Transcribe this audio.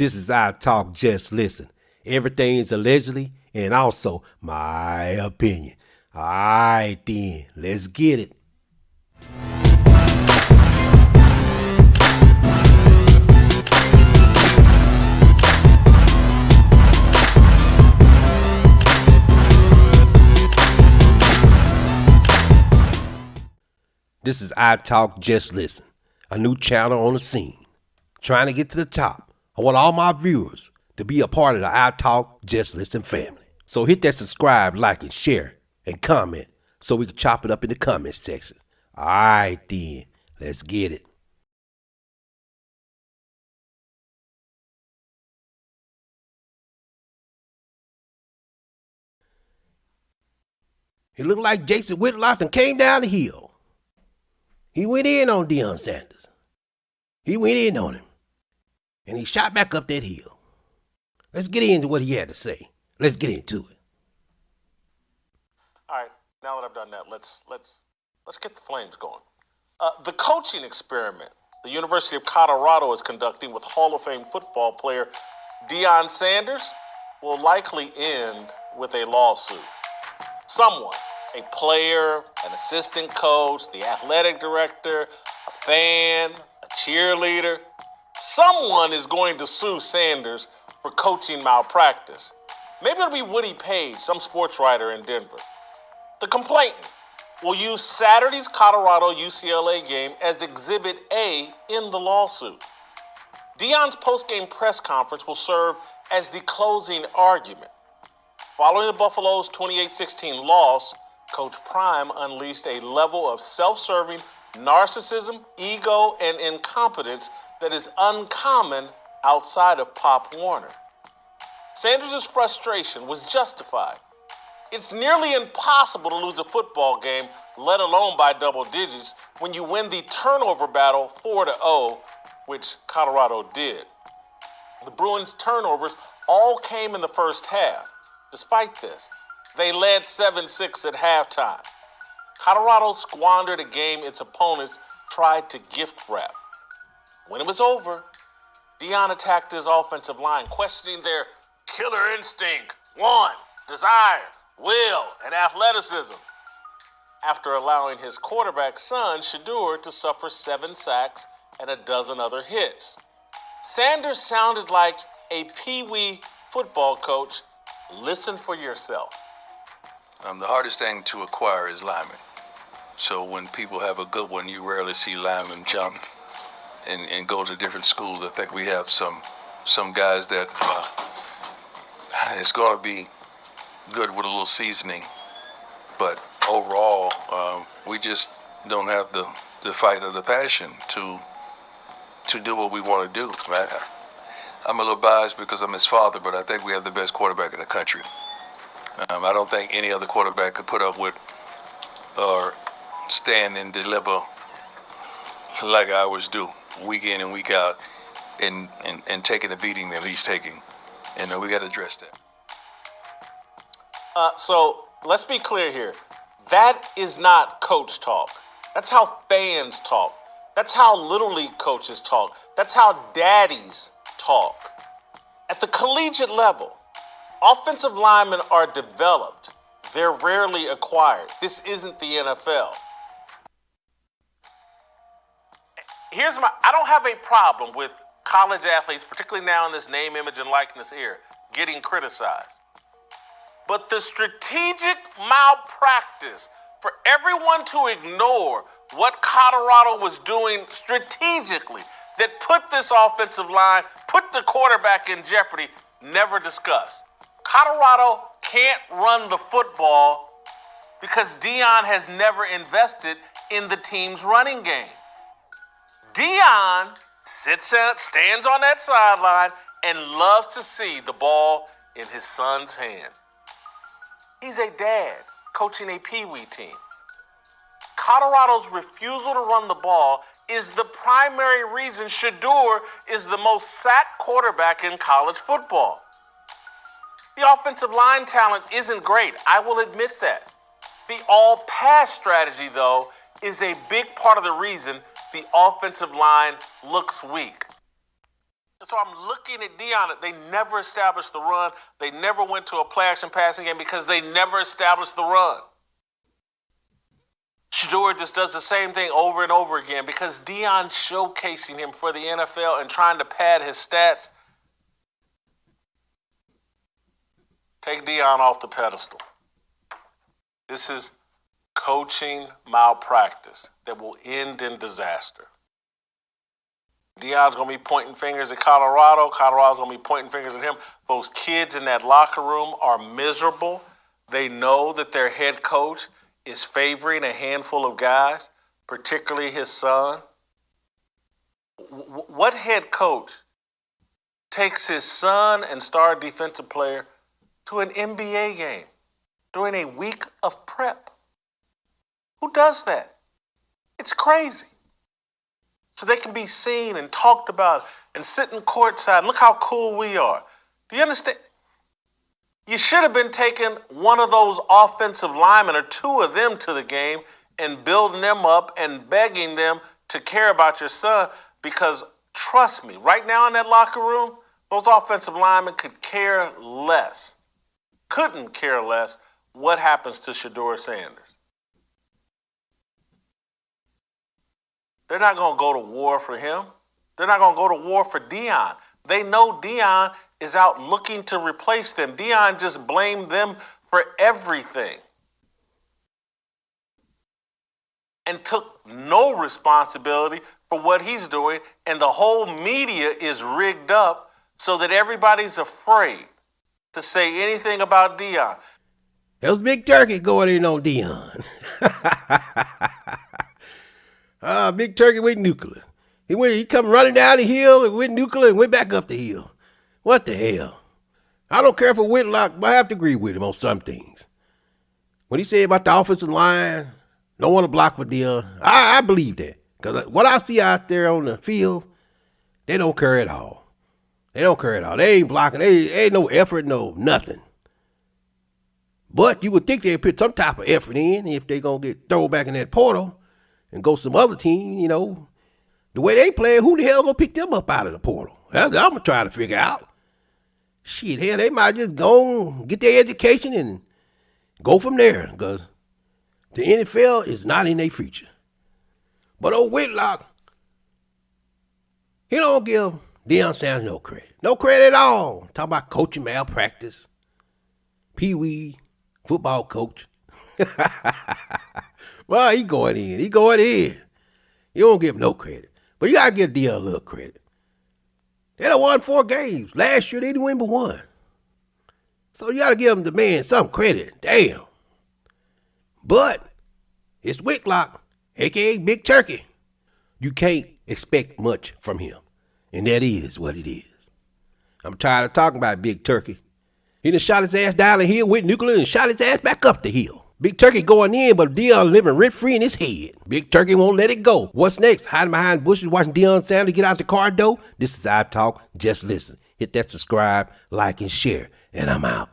This is I Talk Just Listen. Everything's allegedly and also my opinion. Alright then, let's get it. This is I Talk Just Listen, a new channel on the scene. Trying to get to the top. I want all my viewers to be a part of the I Talk Just Listen family. So hit that subscribe, like, and share, and comment so we can chop it up in the comment section. Alright then, let's get it. It looked like Jason Whitlock and came down the hill. He went in on Deion Sanders. He went in on him. And he shot back up that hill. Let's get into what he had to say. Let's get into it. All right, now that I've done that, let's get the flames going. The coaching experiment the University of Colorado is conducting with Hall of Fame football player Deion Sanders will likely end with a lawsuit. Someone, a player, an assistant coach, the athletic director, a fan, a cheerleader, someone is going to sue Sanders for coaching malpractice. Maybe it'll be Woody Page, some sports writer in Denver. The complainant will use Saturday's Colorado-UCLA game as Exhibit A in the lawsuit. Deion's post-game press conference will serve as the closing argument. Following the Buffalo's 28-16 loss, Coach Prime unleashed a level of self-serving narcissism, ego, and incompetence that is uncommon outside of Pop Warner. Sanders' frustration was justified. It's nearly impossible to lose a football game, let alone by double digits, when you win the turnover battle 4-0, which Colorado did. The Bruins' turnovers all came in the first half. Despite this, they led 7-6 at halftime. Colorado squandered a game its opponents tried to gift wrap. When it was over, Deion attacked his offensive line, questioning their killer instinct, want, desire, will, and athleticism. After allowing his quarterback son, Shedeur, to suffer 7 sacks and a dozen other hits. Sanders sounded like a peewee football coach. Listen for yourself. The hardest thing to acquire is linemen. So when people have a good one, you rarely see linemen jump and go to different schools. I think we have some guys that it's going to be good with a little seasoning. But overall, we just don't have the fight or the passion to do what we want to do. Right? I'm a little biased because I'm his father, but I think we have the best quarterback in the country. I don't think any other quarterback could put up with or stand and deliver like ours do, week in and week out, and taking the beating that he's taking. And we got to address that. So let's be clear here. That is not coach talk. That's how fans talk. That's how Little League coaches talk. That's how daddies talk. At the collegiate level, offensive linemen are developed. They're rarely acquired. This isn't the NFL. I don't have a problem with college athletes, particularly now in this name, image, and likeness era, getting criticized. But the strategic malpractice for everyone to ignore what Colorado was doing strategically that put this offensive line, put the quarterback in jeopardy, never discussed. Colorado can't run the football because Deion has never invested in the team's running game. Deion stands on that sideline and loves to see the ball in his son's hand. He's a dad coaching a peewee team. Colorado's refusal to run the ball is the primary reason Shedeur is the most sacked quarterback in college football. The offensive line talent isn't great, I will admit that. The all-pass strategy, though, is a big part of the reason the offensive line looks weak. So I'm looking at Deion. They never established the run. They never went to a play-action passing game because they never established the run. Shedeur just does the same thing over and over again because Deion's showcasing him for the NFL and trying to pad his stats. Take Deion off the pedestal. This is coaching malpractice that will end in disaster. Deion's going to be pointing fingers at Colorado. Colorado's going to be pointing fingers at him. Those kids in that locker room are miserable. They know that their head coach is favoring a handful of guys, particularly his son. What head coach takes his son and star defensive player to an NBA game during a week of prep? Who does that? It's crazy. So they can be seen and talked about and sitting courtside. Look how cool we are. Do you understand? You should have been taking one of those offensive linemen or two of them to the game and building them up and begging them to care about your son because, trust me, right now in that locker room, those offensive linemen couldn't care less what happens to Shedeur Sanders. They're not going to go to war for him. They're not going to go to war for Deion. They know Deion is out looking to replace them. Deion just blamed them for everything and took no responsibility for what he's doing. And the whole media is rigged up so that everybody's afraid to say anything about Deion. That was Big Turkey going in on Deion. Big Turkey went nuclear. He come running down the hill and went nuclear and went back up the hill. What the hell? I don't care for Whitlock, but I have to agree with him on some things. When he said about the offensive line, don't want to block for Deion, I believe that. Because what I see out there on the field, they don't care at all. They don't care at all. They ain't blocking. They ain't no effort, no nothing. But you would think they'd put some type of effort in if they going to get thrown back in that portal and go some other team, you know. The way they play, who the hell gonna pick them up out of the portal? That's what I'm trying to figure out. Shit, hell, they might just go get their education and go from there because the NFL is not in their future. But old Whitlock, he don't give Deion Sanders no credit. No credit at all. Talk about coaching malpractice. Pee-wee, football coach. Well, he going in. You don't give him no credit. But you got to give Deion a little credit. They done won 4 games. Last year, they didn't win but 1. So you got to give the man some credit. Damn. But it's Whitlock, a.k.a. Big Turkey. You can't expect much from him. And that is what it is. I'm tired of talking about Big Turkey. He done shot his ass down the hill, went nuclear, and shot his ass back up the hill. Big Turkey going in, but Deion living rent-free in his head. Big Turkey won't let it go. What's next? Hiding behind bushes watching Deion Sanders get out the car door? This is I Talk. Just listen. Hit that subscribe, like, and share. And I'm out.